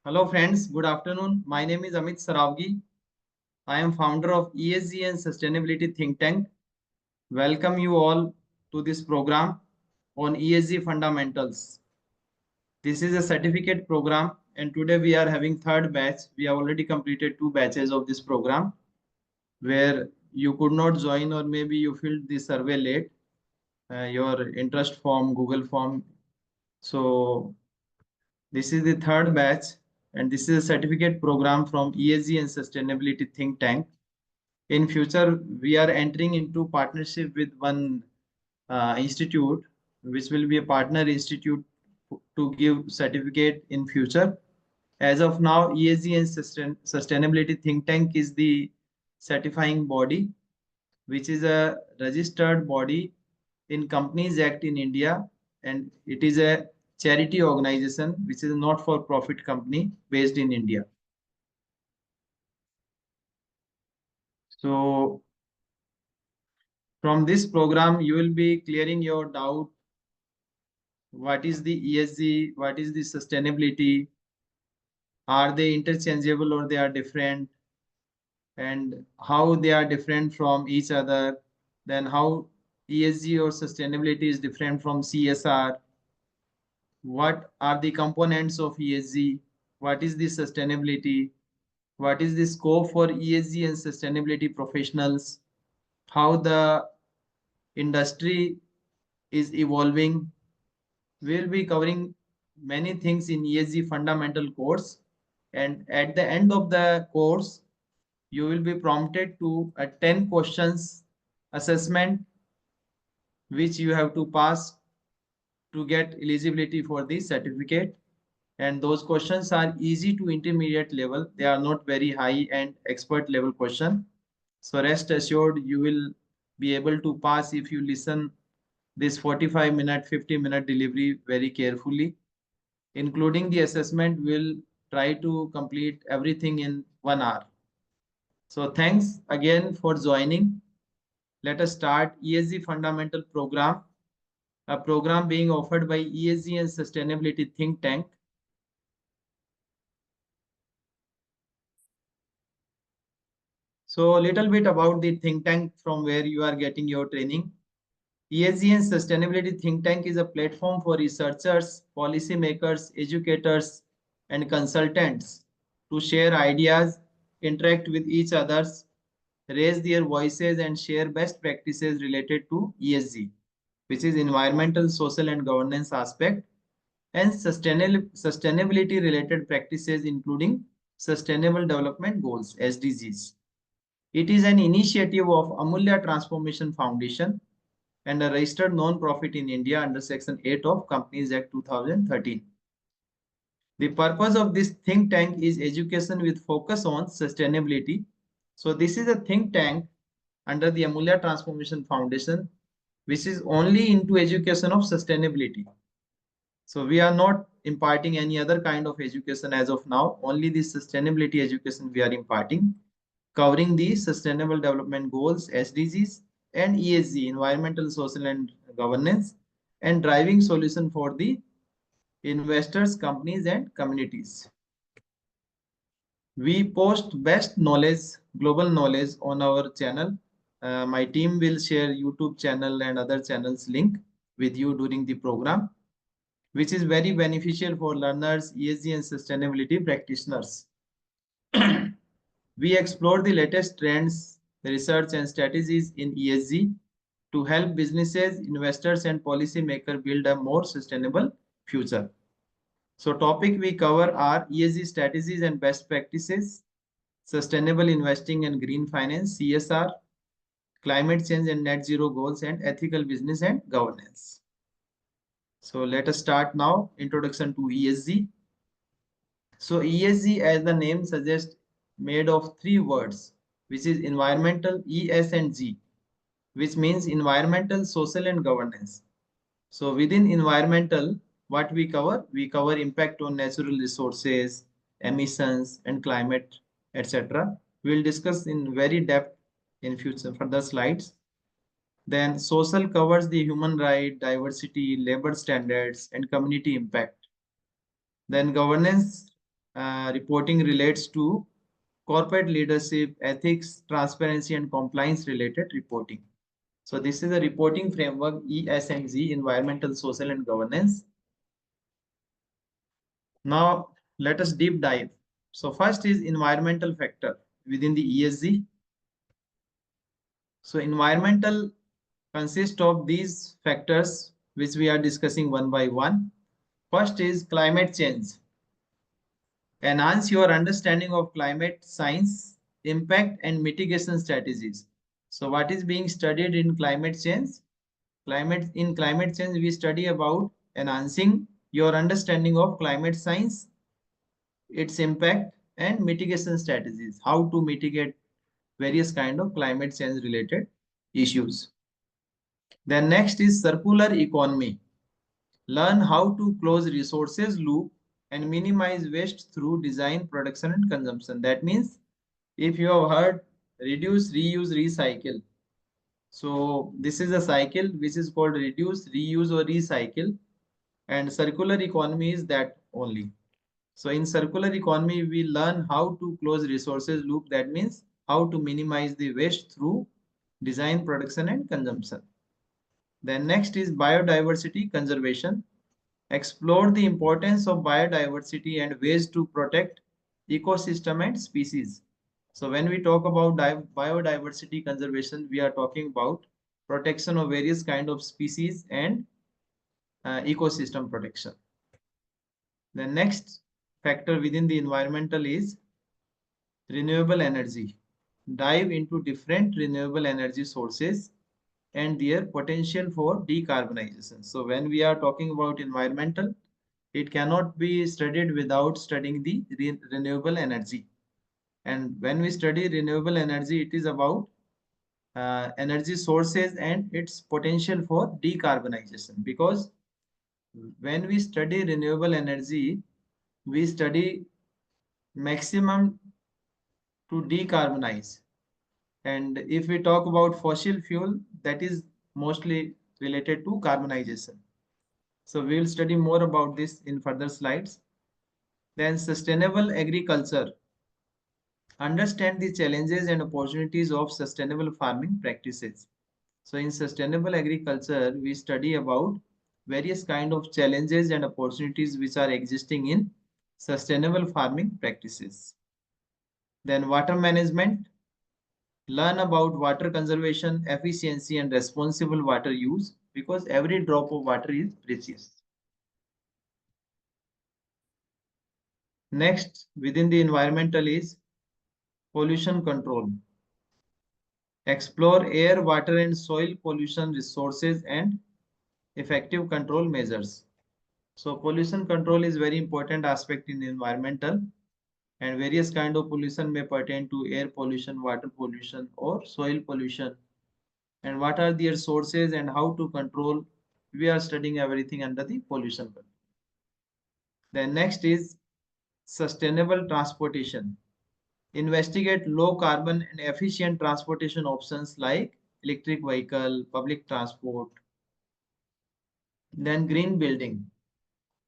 Hello friends, good afternoon. My name is Amit Saravgi. I am founder of ESG and Sustainability Think Tank. Welcome you all to this program on ESG Fundamentals. This is a certificate program and today we are having third batch. We have already completed two batches of this program where you could not join or maybe you filled the survey late, your interest form, Google form. So this is the third batch, and this is a certificate program from ESG and Sustainability Think Tank. In future, we are entering into partnership with one institute, which will be a partner institute to give certificate in future. As of now, ESG and Sustainability Think Tank is the certifying body, which is a registered body in Companies Act in India, and it is a charity organization which is a not-for-profit company based in India. So from this program, you will be clearing your doubt. What is the ESG? What is the sustainability? Are they interchangeable or they are different? And how they are different from each other? Then how ESG or sustainability is different from CSR? What are the components of ESG? What is the sustainability? What is the scope for ESG and sustainability professionals? How the industry is evolving. We'll be covering many things in ESG fundamental course. And at the end of the course, you will be prompted to a 10 questions assessment, which you have to pass to get eligibility for the certificate. And those questions are easy to intermediate level. They are not very high and expert level question. So rest assured, you will be able to pass if you listen this 45-minute, 50-minute delivery very carefully. Including the assessment, we'll try to complete everything in 1 hour. So thanks again for joining. Let us start ESG Fundamental Program, a program being offered by ESG and Sustainability Think Tank. So a little bit about the think tank from where you are getting your training. ESG and Sustainability Think Tank is a platform for researchers, policymakers, educators, and consultants to share ideas, interact with each others, raise their voices, and share best practices related to ESG, which is environmental, social, and governance aspect, and sustainability related practices, including Sustainable Development Goals, SDGs. It is an initiative of Amulya Transformation Foundation and a registered non-profit in India under Section 8 of Companies Act 2013. The purpose of this think tank is education with focus on sustainability. So this is a think tank under the Amulya Transformation Foundation, which is only into education of sustainability. So we are not imparting any other kind of education as of now, only the sustainability education we are imparting, covering the Sustainable Development Goals, SDGs, and ESG, environmental, social, and governance, and driving solution for the investors, companies, and communities. We post best knowledge, global knowledge on our channel. My team will share YouTube channel and other channels link with you during the program, which is very beneficial for learners, ESG, and sustainability practitioners. We explore the latest trends, research, and strategies in ESG to help businesses, investors, and policymakers build a more sustainable future. So topic we cover are ESG strategies and best practices, sustainable investing and green finance, CSR, climate change and net zero goals, and ethical business and governance. So let us start now. Introduction to ESG. So ESG, as the name suggests, made of three words, which is environmental, ES and G, which means environmental, social, and governance. So within environmental, what we cover impact on natural resources, emissions, and climate, etc. We will discuss in very depth in future further slides. Then social covers the human right, diversity, labor standards, and community impact. Then governance reporting relates to corporate leadership, ethics, transparency, and compliance related reporting. So this is a reporting framework, ESG, environmental, social, and governance. Now let us deep dive. So first is environmental factor within the ESG. So environmental consists of these factors which we are discussing one by one. First is climate change. Enhance your understanding of climate science, impact and mitigation strategies. So what is being studied in climate change? Climate change, we study about enhancing your understanding of climate science, its impact and mitigation strategies, how to mitigate various kind of climate change related issues. Then next is circular economy. Learn how to close resources loop and minimize waste through design, production and consumption. That means if you have heard reduce, reuse, recycle. So this is a cycle which is called reduce, reuse or recycle, and circular economy is that only. So in circular economy, we learn how to close resources loop. That means how to minimize the waste through design, production and consumption. Then next is biodiversity conservation. Explore the importance of biodiversity and ways to protect ecosystem and species. So when we talk about biodiversity conservation, we are talking about protection of various kind of species and ecosystem protection. The next factor within the environmental is renewable energy. Dive into different renewable energy sources and their potential for decarbonization. So when we are talking about environmental, it cannot be studied without studying the renewable energy. And when we study renewable energy, it is about energy sources and its potential for decarbonization. Because when we study renewable energy, we study maximum to decarbonize. And if we talk about fossil fuel, that is mostly related to carbonization. So we will study more about this in further slides. Then sustainable agriculture. Understand the challenges and opportunities of sustainable farming practices. So in sustainable agriculture, we study about various kind of challenges and opportunities which are existing in sustainable farming practices. Then water management. Learn about water conservation, efficiency, and responsible water use because every drop of water is precious. Next, within the environmental is pollution control. Explore air, water, and soil pollution resources and effective control measures. So pollution control is very important aspect in environmental, and various kind of pollution may pertain to air pollution, water pollution, or soil pollution. And what are their sources and how to control. We are studying everything under the pollution control. Then next is sustainable transportation. Investigate low carbon and efficient transportation options like electric vehicle, public transport. Then green building.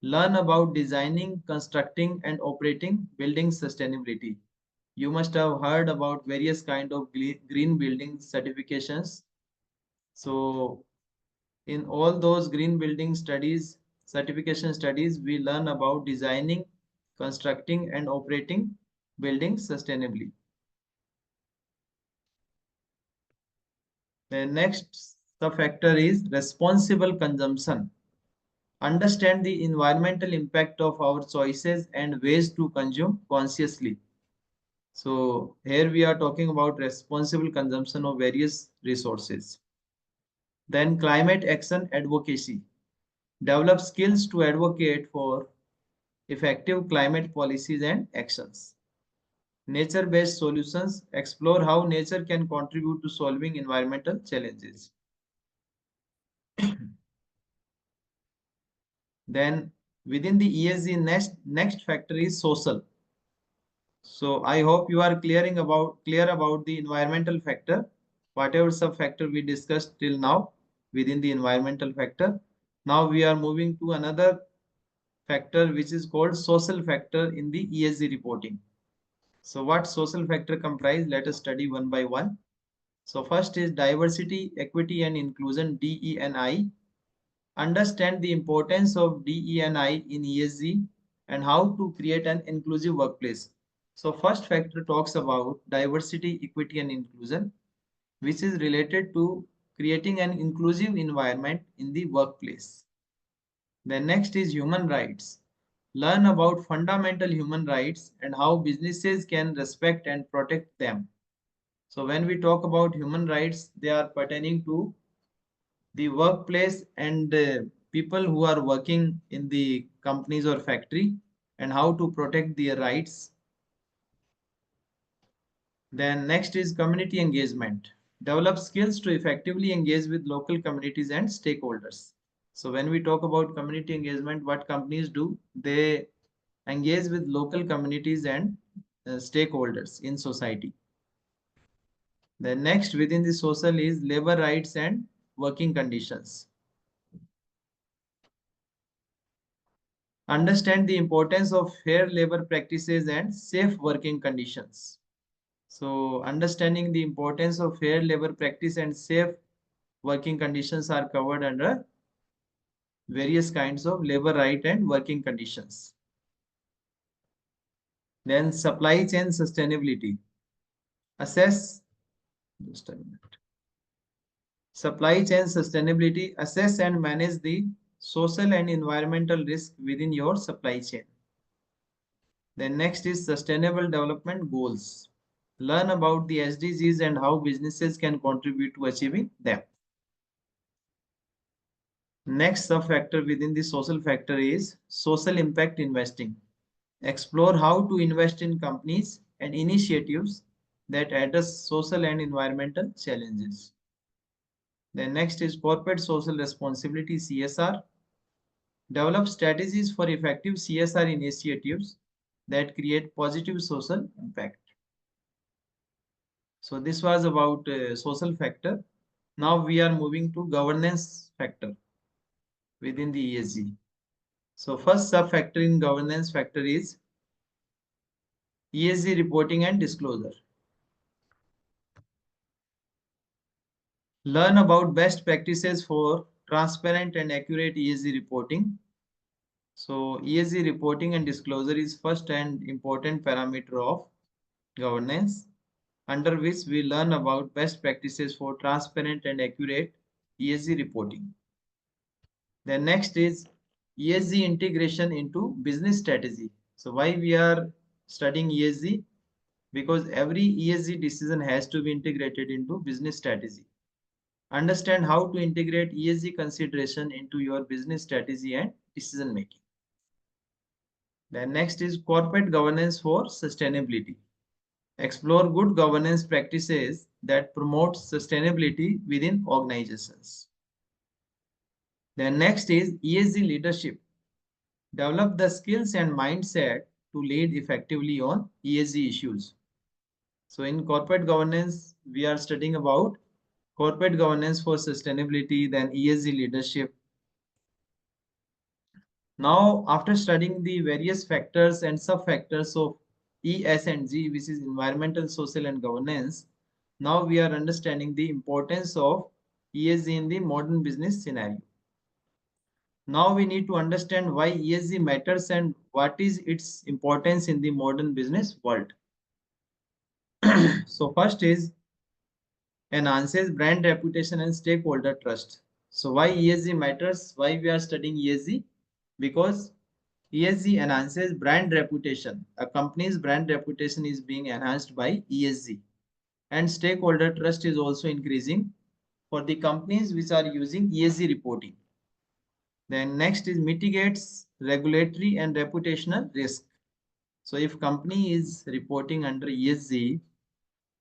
Learn about designing, constructing and operating building sustainability. You must have heard about various kind of green building certifications. So in all those green building studies, certification studies, we learn about designing, constructing and operating buildings sustainably. The next sub-factor is responsible consumption. Understand the environmental impact of our choices and ways to consume consciously. So here we are talking about responsible consumption of various resources. Then climate action advocacy. Develop skills to advocate for effective climate policies and actions. Nature-based solutions. Explore how nature can contribute to solving environmental challenges. Then within the ESG, next factor is social. So I hope you are clear about the environmental factor, whatever sub factor we discussed till now within the environmental factor. Now we are moving to another factor which is called social factor in the ESG reporting. So what social factor comprise? Let us study one by one. So first is diversity, equity and inclusion, DE&I. Understand the importance of DE&I in ESG and how to create an inclusive workplace. So first factor talks about diversity, equity and inclusion, which is related to creating an inclusive environment in the workplace. Then next is human rights. Learn about fundamental human rights and how businesses can respect and protect them. So when we talk about human rights, they are pertaining to the workplace and people who are working in the companies or factory and how to protect their rights. Then next is community engagement. Develop skills to effectively engage with local communities and stakeholders. So when we talk about community engagement, what companies do, they engage with local communities and stakeholders in society. The next within the social is labor rights and working conditions. Understand the importance of fair labor practices and safe working conditions. So understanding the importance of fair labor practice and safe working conditions are covered under various kinds of labor right and working conditions. Then supply chain sustainability. Assess, just a minute. Supply chain sustainability, assess and manage the social and environmental risk within your supply chain. Then next is sustainable development goals. Learn about the SDGs and how businesses can contribute to achieving them. Next sub-factor within the social factor is social impact investing. Explore how to invest in companies and initiatives that address social and environmental challenges. Then next is corporate social responsibility, CSR. Develop strategies for effective CSR initiatives that create positive social impact. So this was about social factor. Now we are moving to governance factor within the ESG. So first sub factor in governance factor is ESG reporting and disclosure. Learn about best practices for transparent and accurate ESG reporting. So ESG reporting and disclosure is first and important parameter of governance, under which we learn about best practices for transparent and accurate ESG reporting. Then next is ESG integration into business strategy. So why we are studying ESG? Because every ESG decision has to be integrated into business strategy. Understand how to integrate ESG consideration into your business strategy and decision making. Then next is corporate governance for sustainability. Explore good governance practices that promote sustainability within organizations. Then next is ESG leadership. Develop the skills and mindset to lead effectively on ESG issues. So in corporate governance, we are studying about corporate governance for sustainability, then ESG leadership. Now, after studying the various factors and sub-factors of E, S, and G, which is environmental, social, and governance, now we are understanding the importance of ESG in the modern business scenario. Now we need to understand why ESG matters and what is its importance in the modern business world. So first is enhances brand reputation and stakeholder trust. So why ESG matters? Why we are studying ESG? Because ESG enhances brand reputation. A company's brand reputation is being enhanced by ESG. And stakeholder trust is also increasing for the companies which are using ESG reporting. Then next is mitigates regulatory and reputational risk. So if company is reporting under ESG,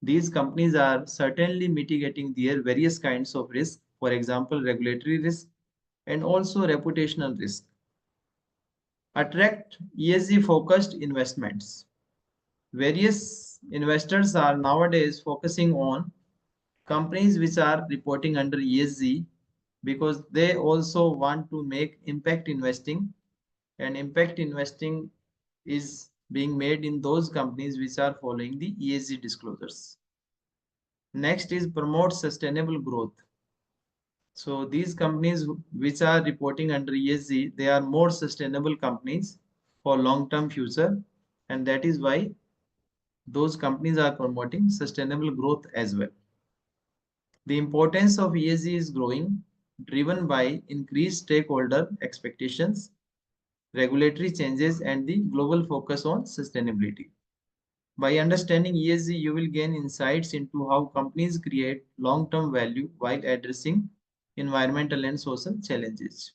these companies are certainly mitigating their various kinds of risk, for example, regulatory risk and also reputational risk. Attract ESG focused investments. Various investors are nowadays focusing on companies which are reporting under ESG because they also want to make impact investing and impact investing is being made in those companies which are following the ESG disclosures. Next is promote sustainable growth. So these companies which are reporting under ESG, they are more sustainable companies for long-term future, and that is why those companies are promoting sustainable growth as well. The importance of ESG is growing, driven by increased stakeholder expectations, regulatory changes, and the global focus on sustainability. By understanding ESG, you will gain insights into how companies create long-term value while addressing environmental and social challenges.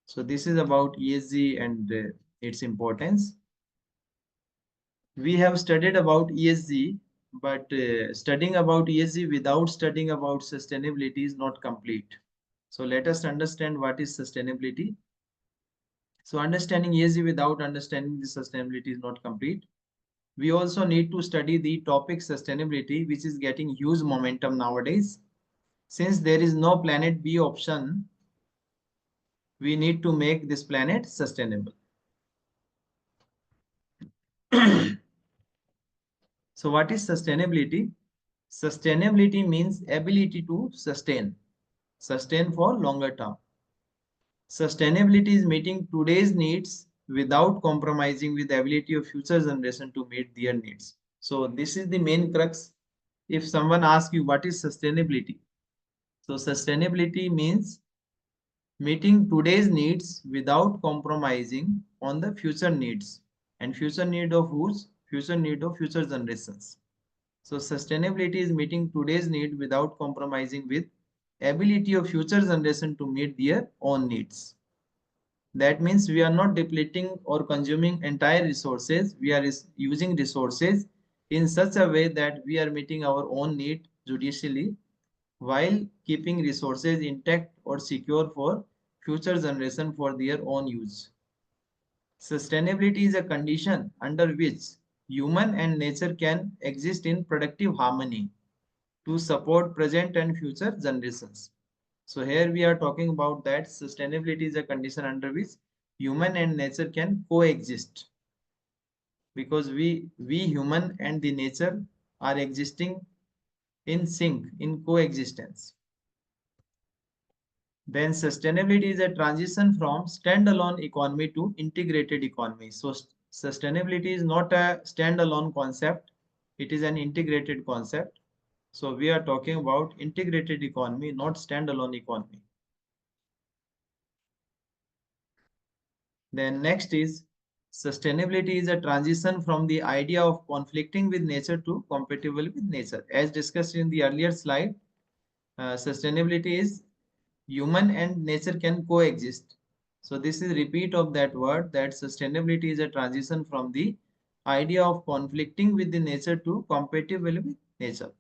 So this is about ESG and its importance. We have studied about ESG, but studying about ESG without studying about sustainability is not complete. So let us understand what is sustainability. So understanding ESG without understanding the sustainability is not complete. We also need to study the topic sustainability, which is getting huge momentum nowadays. Since there is no planet B option, we need to make this planet sustainable. So what is sustainability? Sustainability means ability to sustain for longer term. Sustainability is meeting today's needs without compromising with the ability of future generation to meet their needs. So this is the main crux. If someone asks you what is sustainability, so sustainability means meeting today's needs without compromising on the future needs, and future need of whose? Future need of future generations. So sustainability is meeting today's need without compromising with ability of future generation to meet their own needs. That means we are not depleting or consuming entire resources. We are using resources in such a way that we are meeting our own need judiciously while keeping resources intact or secure for future generation for their own use. Sustainability is a condition under which human and nature can exist in productive harmony to support present and future generations. So here we are talking about that sustainability is a condition under which human and nature can coexist, because we human and the nature are existing in sync, in coexistence. Then sustainability is a transition from standalone economy to integrated economy. So sustainability is not a standalone concept, it is an integrated concept. So we are talking about integrated economy, not standalone economy. Then next is sustainability is a transition from the idea of conflicting with nature to compatible with nature. As discussed in the earlier slide, sustainability is human and nature can coexist. So this is repeat of that word, that sustainability is a transition from the idea of conflicting with the nature to compatible with nature.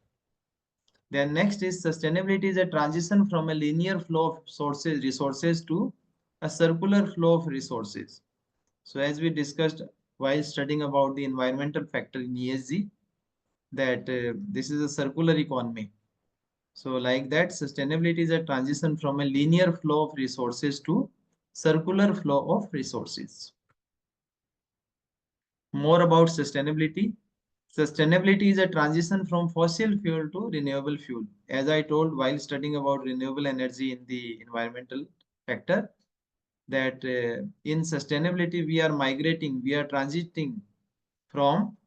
Then next is sustainability is a transition from a linear flow of resources to a circular flow of resources. So as we discussed while studying about the environmental factor in ESG, that this is a circular economy. So like that, sustainability is a transition from a linear flow of resources to circular flow of resources. More about sustainability. Sustainability is a transition from fossil fuel to renewable fuel. As I told while studying about renewable energy in the environmental factor, that in sustainability we are migrating, we are transiting from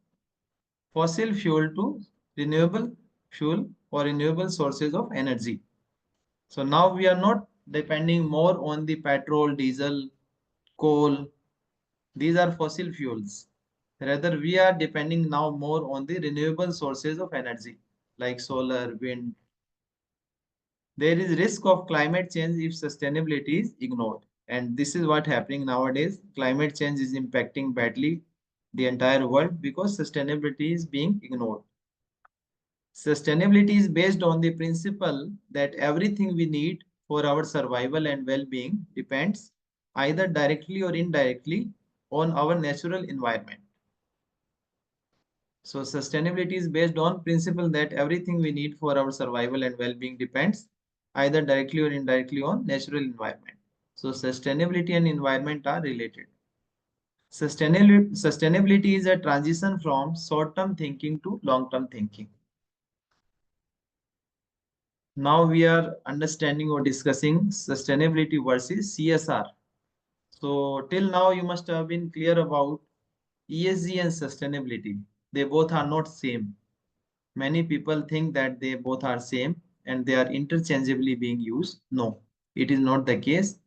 fossil fuel to renewable fuel or renewable sources of energy. So now we are not depending more on the petrol, diesel, coal. These are fossil fuels. Rather, we are depending now more on the renewable sources of energy like solar, wind. There is risk of climate change if sustainability is ignored. And this is what happening nowadays. Climate change is impacting badly the entire world because sustainability is being ignored. Sustainability is based on the principle that everything we need for our survival and well-being depends either directly or indirectly on our natural environment. So sustainability is based on principle that everything we need for our survival and well-being depends either directly or indirectly on natural environment. So sustainability and environment are related. Sustainability is a transition from short-term thinking to long-term thinking. Now we are understanding or discussing sustainability versus CSR. So till now you must have been clear about ESG and sustainability. They both are not same. Many people think that they both are same and they are interchangeably being used. No, it is not the case.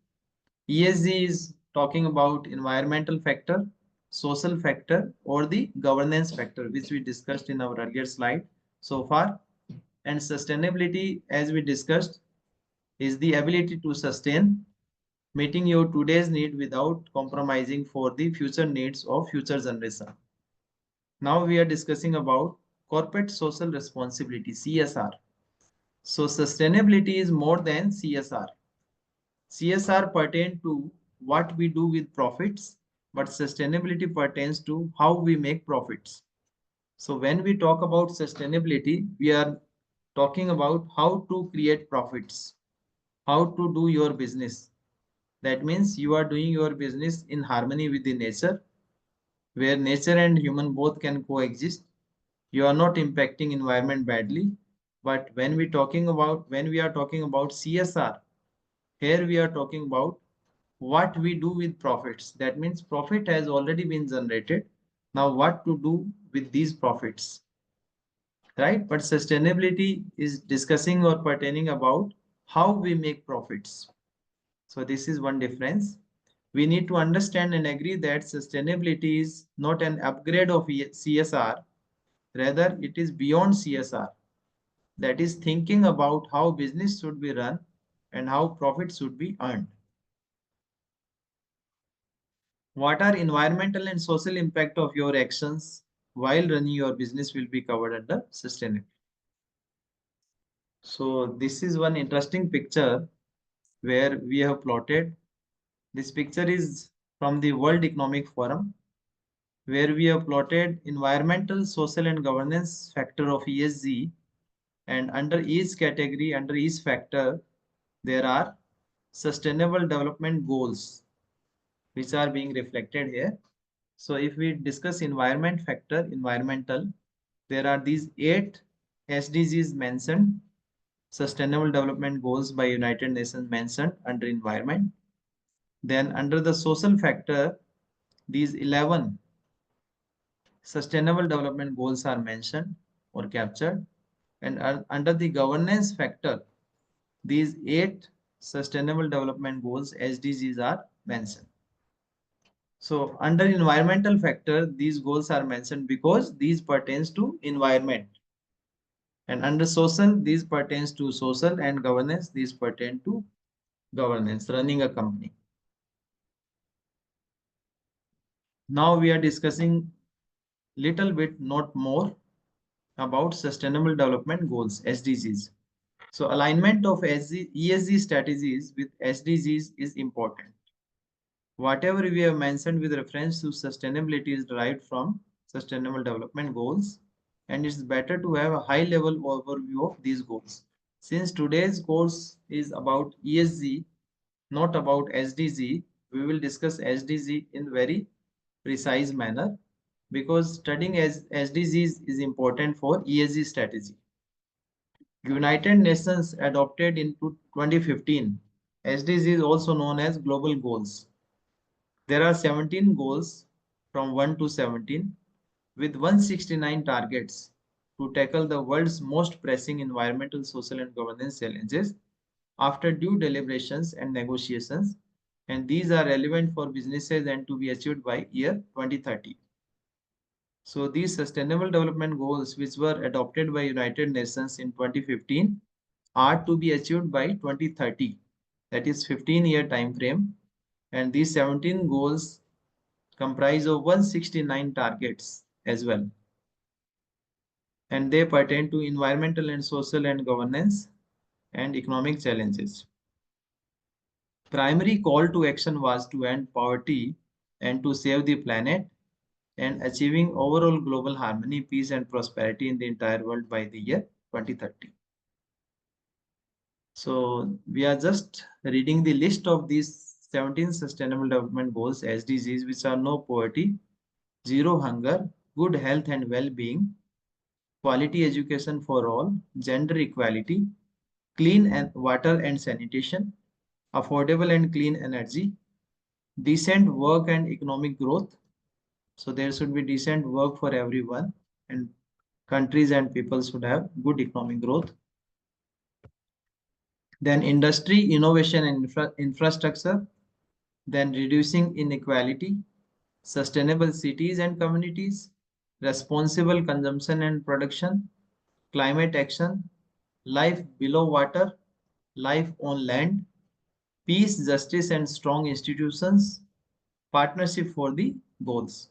ESG is talking about environmental factor, social factor, or the governance factor, which we discussed in our earlier slide so far. And sustainability, as we discussed, is the ability to sustain, meeting your today's need without compromising for the future needs of future generation. Now we are discussing about corporate social responsibility, CSR. So sustainability is more than CSR. CSR pertain to what we do with profits, but sustainability pertains to how we make profits. So when we talk about sustainability, we are talking about how to create profits, how to do your business. That means you are doing your business in harmony with the nature, where nature and human both can coexist. You are not impacting environment badly. But when we are talking about CSR, here we are talking about what we do with profits. That means profit has already been generated. Now what to do with these profits, right? But sustainability is discussing or pertaining about how we make profits. So this is one difference. We need to understand and agree that sustainability is not an upgrade of CSR, rather it is beyond CSR. That is thinking about how business should be run and how profit should be earned. What are environmental and social impact of your actions while running your business will be covered under sustainability. So this is one interesting picture where we have plotted. This picture is from the World Economic Forum, where we have plotted environmental, social and governance factor of ESG, and under each category, under each factor, there are sustainable development goals which are being reflected here. So if we discuss environmental, there are these 8 SDGs mentioned, Sustainable Development Goals by United Nations mentioned under environment. Then under the social factor, these 11 Sustainable Development Goals are mentioned or captured. And under the governance factor, these 8 Sustainable Development Goals, SDGs, are mentioned. So under environmental factor, these goals are mentioned because these pertains to environment. And under social, these pertains to social, and governance, these pertain to governance, running a company. Now we are discussing little bit, not more, about sustainable development goals, SDGs. So alignment of ESG strategies with SDGs is important. Whatever we have mentioned with reference to sustainability is derived from sustainable development goals, and it's better to have a high level overview of these goals. Since today's course is about ESG, not about SDG, we will discuss SDG in very precise manner because studying SDGs is important for ESG strategy. United Nations adopted in 2015 SDGs, also known as global goals. There are 17 goals from 1 to 17 with 169 targets to tackle the world's most pressing environmental, social and governance challenges after due deliberations and negotiations, and these are relevant for businesses and to be achieved by year 2030. So these sustainable development goals which were adopted by United Nations in 2015 are to be achieved by 2030. That is 15-year time frame, and these 17 goals comprise of 169 targets as well, and they pertain to environmental and social and governance and economic challenges. Primary call to action was to end poverty and to save the planet and achieving overall global harmony, peace and prosperity in the entire world by the year 2030. So we are just reading the list of these 17 Sustainable Development Goals (SDGs), which are no poverty, zero hunger, good health and well-being, quality education for all, gender equality, clean and water and sanitation, affordable and clean energy, decent work and economic growth. So there should be decent work for everyone, and countries and people should have good economic growth. Then industry, innovation and infrastructure, then reducing inequality, sustainable cities and communities, responsible consumption and production, climate action, life below water, life on land, peace, justice, and strong institutions, partnership for the goals.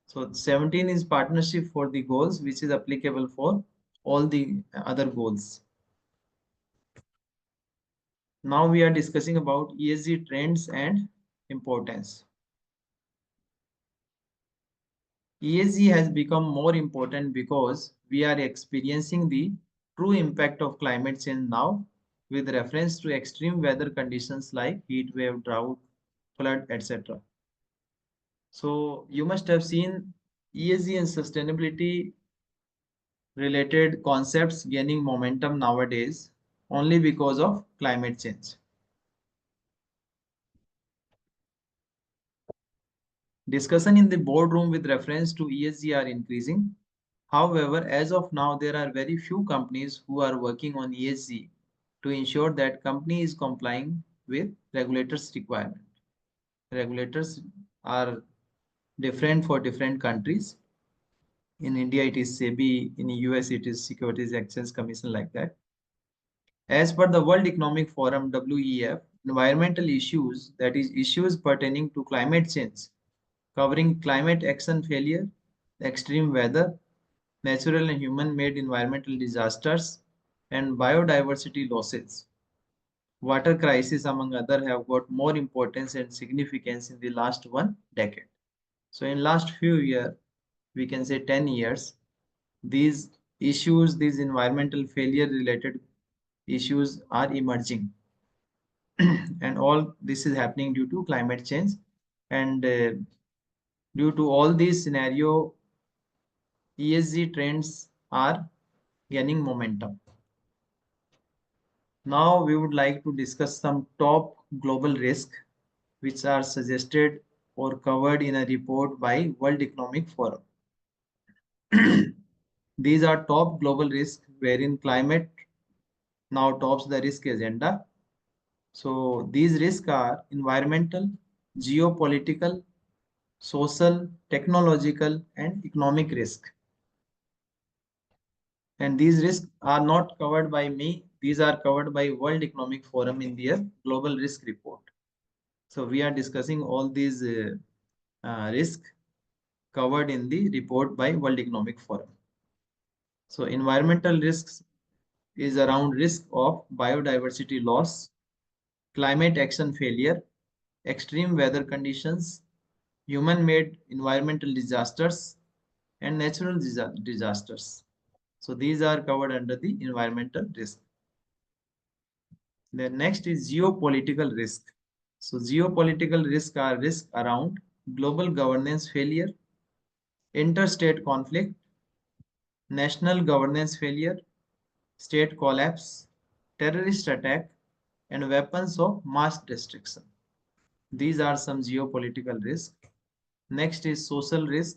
So 17 is partnership for the goals, which is applicable for all the other goals. Now we are discussing about ESG trends and importance. ESG has become more important because we are experiencing the true impact of climate change now with reference to extreme weather conditions like heat wave, drought, flood, etc. So you must have seen ESG and sustainability related concepts gaining momentum nowadays only because of climate change. Discussion in the boardroom with reference to ESG are increasing. However, as of now, there are very few companies who are working on ESG to ensure that company is complying with regulators' requirement. Regulators are different for different countries. In India, it is SEBI. In US, it is Securities Exchange Commission, like that. As per the World Economic Forum (WEF), environmental issues, that is, issues pertaining to climate change, covering climate action failure, extreme weather, natural and human-made environmental disasters, and biodiversity losses. Water crisis, among other, have got more importance and significance in the last 1 decade. So in last few years, we can say 10 years, these issues, these environmental failure related issues are emerging. And all this is happening due to climate change. And due to all these scenario, ESG trends are gaining momentum. Now we would like to discuss some top global risks which are suggested or covered in a report by World Economic Forum. These are top global risks wherein climate now tops the risk agenda. So these risks are environmental, geopolitical, social, technological, and economic risk. And these risks are not covered by me. These are covered by World Economic Forum in their global risk report. So we are discussing all these risks covered in the report by World Economic Forum. So environmental risks is around risk of biodiversity loss, climate action failure, extreme weather conditions, human-made environmental disasters, and natural disasters. So these are covered under the environmental risk. The next is geopolitical risk. So geopolitical risk are risks around global governance failure, interstate conflict, national governance failure, state collapse, terrorist attack, and weapons of mass destruction. These are some geopolitical risks. Next is social risk,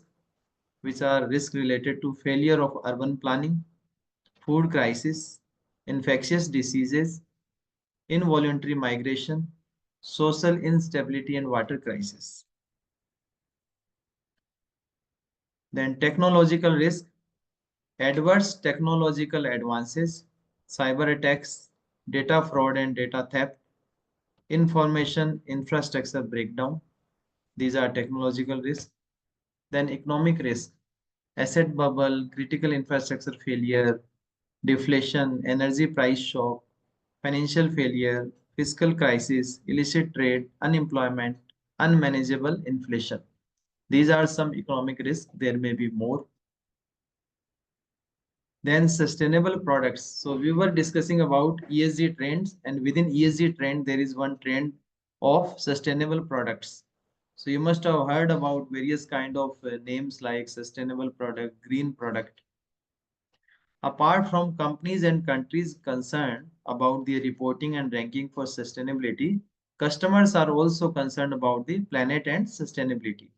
which are risks related to failure of urban planning, food crisis, infectious diseases, involuntary migration, social instability, and water crisis. Then technological risk, adverse technological advances, cyber attacks, data fraud and data theft, information infrastructure breakdown. These are technological risks. Then economic risk, asset bubble, critical infrastructure failure, deflation, energy price shock, financial failure, fiscal crisis, illicit trade, unemployment, unmanageable inflation. These are some economic risks. There may be more. Then sustainable products. So we were discussing about ESG trends, and within ESG trend, there is one trend of sustainable products. So you must have heard about various kind of names like sustainable product, green product. Apart from companies and countries concerned about the reporting and ranking for sustainability, customers are also concerned about the planet and sustainability.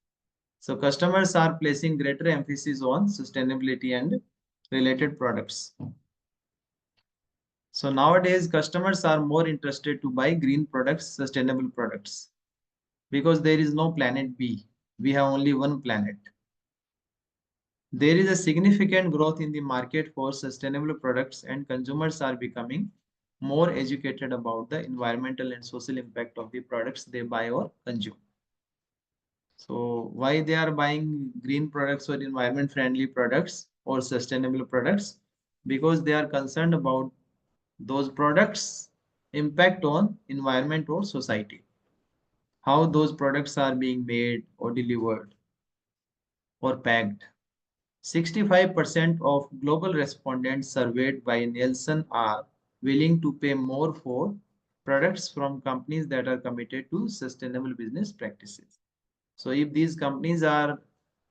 So customers are placing greater emphasis on sustainability and related products. So nowadays customers are more interested to buy green products, sustainable products, because there is no planet B. We have only one planet. There is a significant growth in the market for sustainable products, and consumers are becoming more educated about the environmental and social impact of the products they buy or consume. So why they are buying green products or environment friendly products or sustainable products? Because they are concerned about those products impact on environment or society, how those products are being made or delivered or packed. 65% of global respondents surveyed by Nielsen are willing to pay more for products from companies that are committed to sustainable business practices. So if these companies are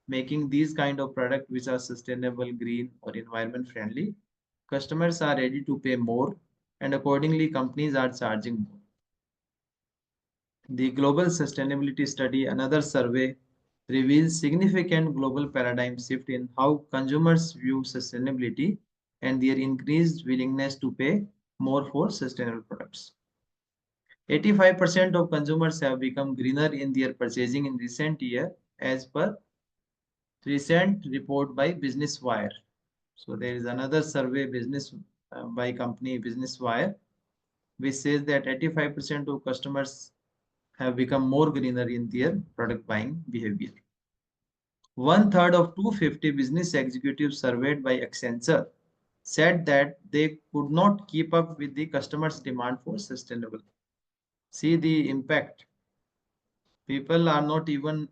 making these kind of products which are sustainable, green or environment friendly, customers are ready to pay more, and accordingly companies are charging more. The Global Sustainability Study, another survey, reveals significant global paradigm shift in how consumers view sustainability and their increased willingness to pay more for sustainable products. 85% of consumers have become greener in their purchasing in recent year as per recent report by Business Wire. So there is another survey business by company Business Wire which says that 85% of customers have become more greener in their product buying behavior. One third of 250 business executives surveyed by Accenture said that they could not keep up with the customers' demand for sustainable. See the impact. People are not even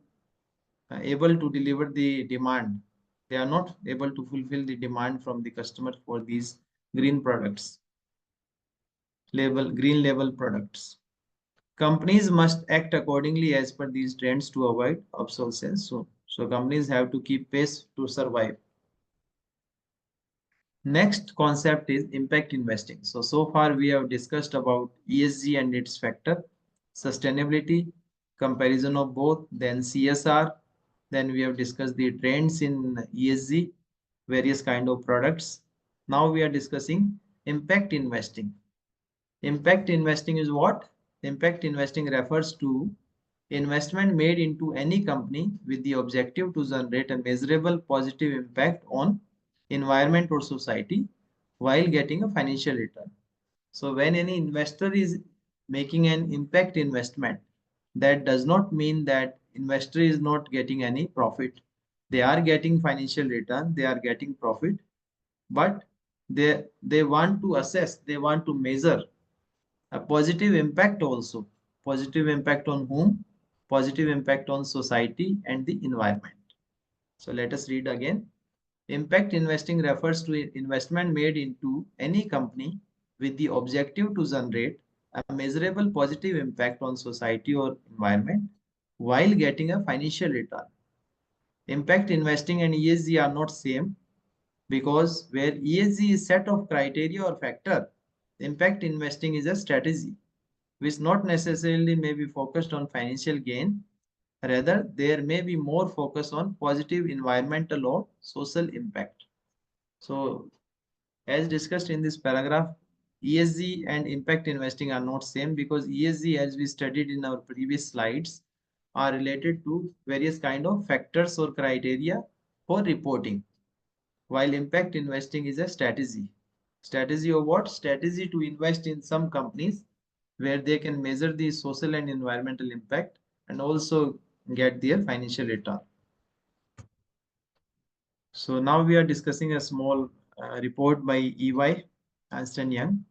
able to deliver the demand. They are not able to fulfill the demand from the customer for these green products, green label products. Companies must act accordingly as per these trends to avoid obsolescence. So companies have to keep pace to survive. Next concept is impact investing. So far we have discussed about ESG and its factor, sustainability, comparison of both, then CSR, then we have discussed the trends in ESG, various kind of products. Now we are discussing impact investing. Impact investing is what? Impact investing refers to investment made into any company with the objective to generate a measurable positive impact on environment or society while getting a financial return. So when any investor is making an impact investment, that does not mean that investor is not getting any profit. They are getting financial return, they are getting profit, but they want to assess, they want to measure a positive impact also. Positive impact on whom? Positive impact on society and the environment. So let us read again. Impact investing refers to investment made into any company with the objective to generate a measurable positive impact on society or environment while getting a financial return. Impact investing and ESG are not same, because where ESG is set of criteria or factor, impact investing is a strategy which not necessarily may be focused on financial gain. Rather, there may be more focus on positive environmental or social impact. So, as discussed in this paragraph, ESG and impact investing are not same, because ESG, as we studied in our previous slides, are related to various kind of factors or criteria for reporting, while impact investing is a strategy. Strategy of what? Strategy to invest in some companies where they can measure the social and environmental impact and also get their financial return. So now we are discussing a small report by EY, Ernst& Young.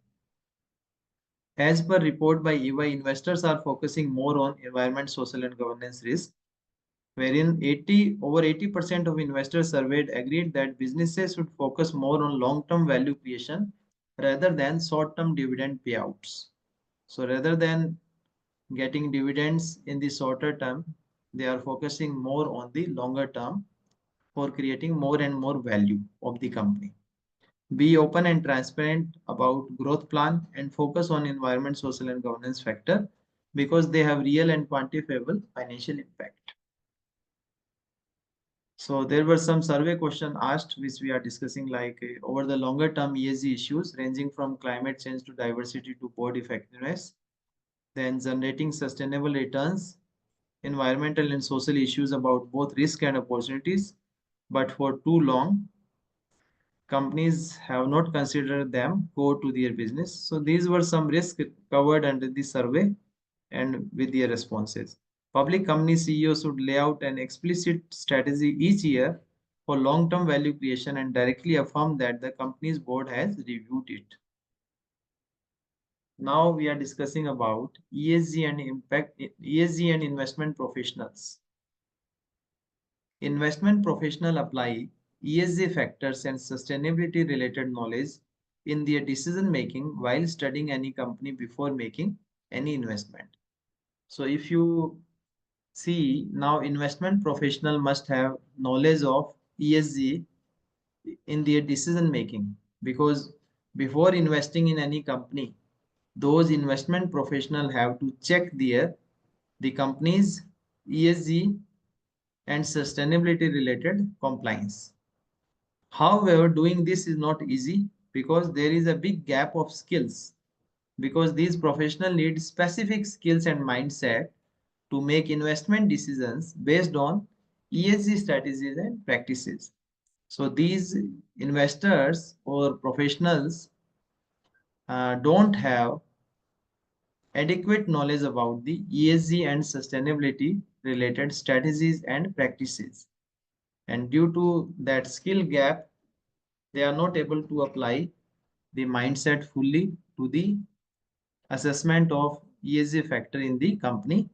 As per report by EY, investors are focusing more on environment, social and governance risk, wherein over 80% of investors surveyed agreed that businesses should focus more on long-term value creation rather than short-term dividend payouts. So rather than getting dividends in the shorter term. They are focusing more on the longer term for creating more and more value of the company. Be open and transparent about growth plan and focus on environment, social and governance factor because they have real and quantifiable financial impact. So there were some survey questions asked which we are discussing like over the longer term ESG issues ranging from climate change to diversity to board effectiveness, then generating sustainable returns, environmental and social issues about both risk and opportunities, but for too long companies have not considered them core to their business. So these were some risks covered under the survey and with their responses. Public company CEOs should lay out an explicit strategy each year for long-term value creation and directly affirm that the company's board has reviewed it. Now we are discussing about ESG and investment professionals. Investment professionals apply ESG factors and sustainability related knowledge in their decision making while studying any company before making any investment. So if you see now investment professional must have knowledge of ESG in their decision making because before investing in any company, those investment professional have to check the company's ESG and sustainability related compliance. However, doing this is not easy because there is a big gap of skills because these professionals need specific skills and mindset to make investment decisions based on ESG strategies and practices. So these investors or professionals don't have adequate knowledge about the ESG and sustainability related strategies and practices. And due to that skill gap, they are not able to apply the mindset fully to the assessment of ESG factor in the company.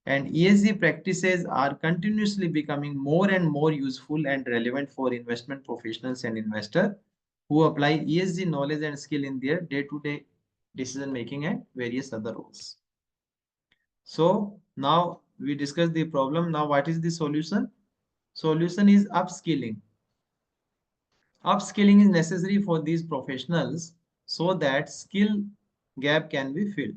And ESG practices are continuously becoming more and more useful and relevant for investment professionals and investors who apply ESG knowledge and skill in their day-to-day decision making and various other roles. So now we discussed the problem. Now what is the solution? Solution is upskilling. Upskilling is necessary for these professionals so that skill gap can be filled.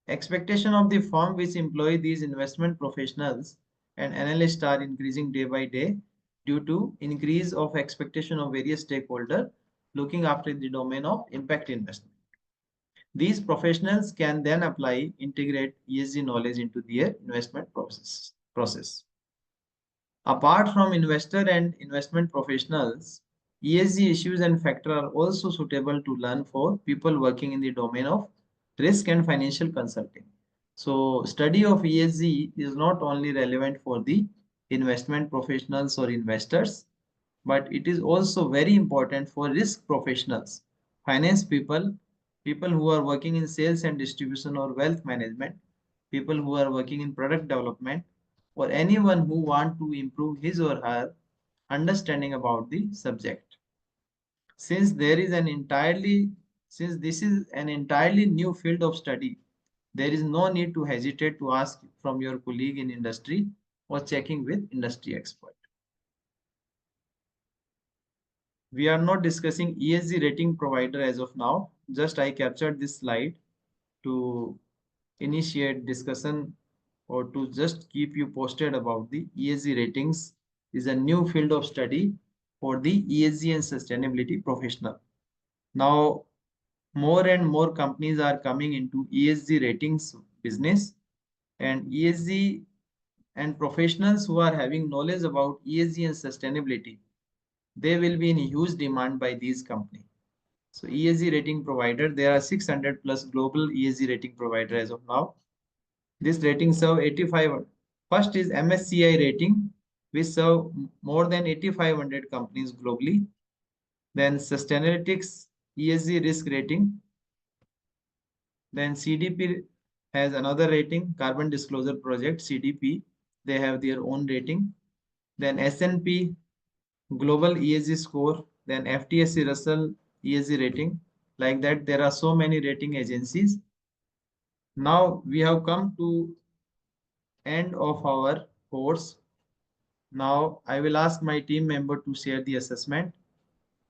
Expectation of the firm which employ these investment professionals and analysts are increasing day by day due to increase of expectation of various stakeholders looking after the domain of impact investment. These professionals can then apply integrate ESG knowledge into their investment process. Apart from investor and investment professionals, ESG issues and factors are also suitable to learn for people working in the domain of risk and financial consulting. So study of ESG is not only relevant for the investment professionals or investors, but it is also very important for risk professionals, finance people, people who are working in sales and distribution or wealth management, people who are working in product development, or anyone who want to improve his or her understanding about the subject. Since there is an entirely since this is an entirely new field of study, there is no need to hesitate to ask from your colleague in industry or checking with industry expert. We are not discussing ESG rating provider as of now. Just I captured this slide to initiate discussion or to just keep you posted about the ESG ratings is a new field of study for the ESG and sustainability professional. Now, more and more companies are coming into ESG ratings business and ESG and professionals who are having knowledge about ESG and sustainability, they will be in huge demand by these companies. So ESG rating provider, there are 600 plus global ESG rating provider as of now. This rating serve 85. First is MSCI rating, which serve more than 8,500 companies globally. Then Sustainalytics ESG risk rating. Then CDP has another rating, Carbon Disclosure Project, CDP. They have their own rating. Then S&P Global ESG score. Then FTSE Russell ESG rating. Like that, there are so many rating agencies. Now we have come to end of our course. Now I will ask my team member to share the assessment.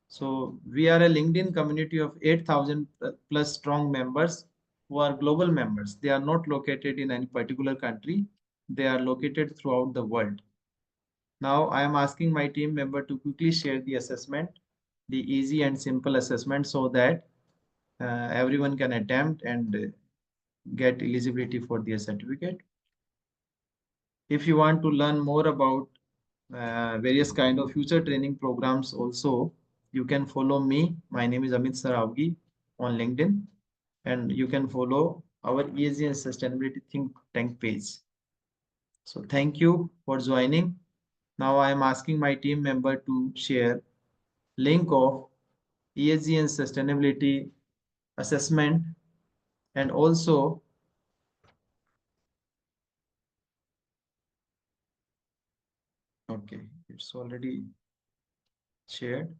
So we are a LinkedIn community of 8,000 plus strong members who are global members. They are not located in any particular country. They are located throughout the world. Now I am asking my team member to quickly share the assessment, the easy and simple assessment so that everyone can attempt and get eligibility for the certificate. If you want to learn more about various kind of future training programs also, you can follow me. My name is Amit Saravgi on LinkedIn, and you can follow our ESG and Sustainability Think Tank page. So thank you for joining. Now I am asking my team member to share link of ESG and Sustainability assessment, and also okay, it's already shared.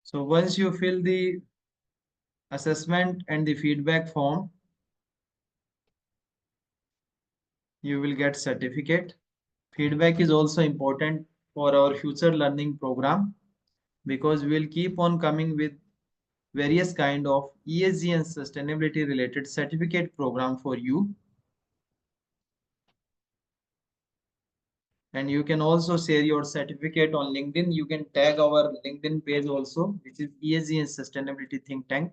So once you fill the assessment and the feedback form, you will get certificate. Feedback is also important for our future learning program because we will keep on coming with various kind of ESG and sustainability related certificate program for you. And you can also share your certificate on LinkedIn. You can tag our LinkedIn page also, which is ESG and Sustainability Think Tank.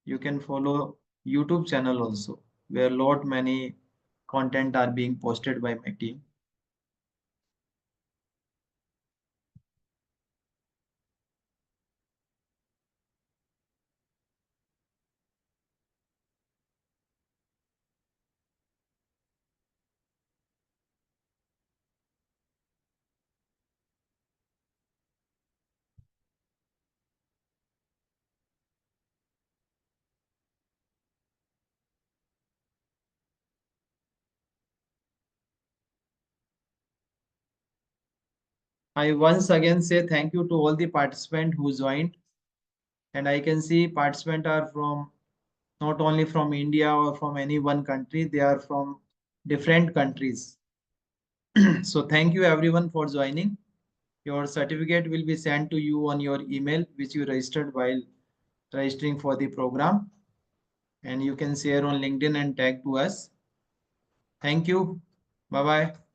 You can follow YouTube channel also, where lot many content are being posted by my team. I once again say thank you to all the participants who joined, and I can see participants are from not only from India or from any one country, they are from different countries. So thank you everyone for joining. Your certificate will be sent to you on your email, which you registered while registering for the program, and you can share on LinkedIn and tag to us. Thank you. Bye bye.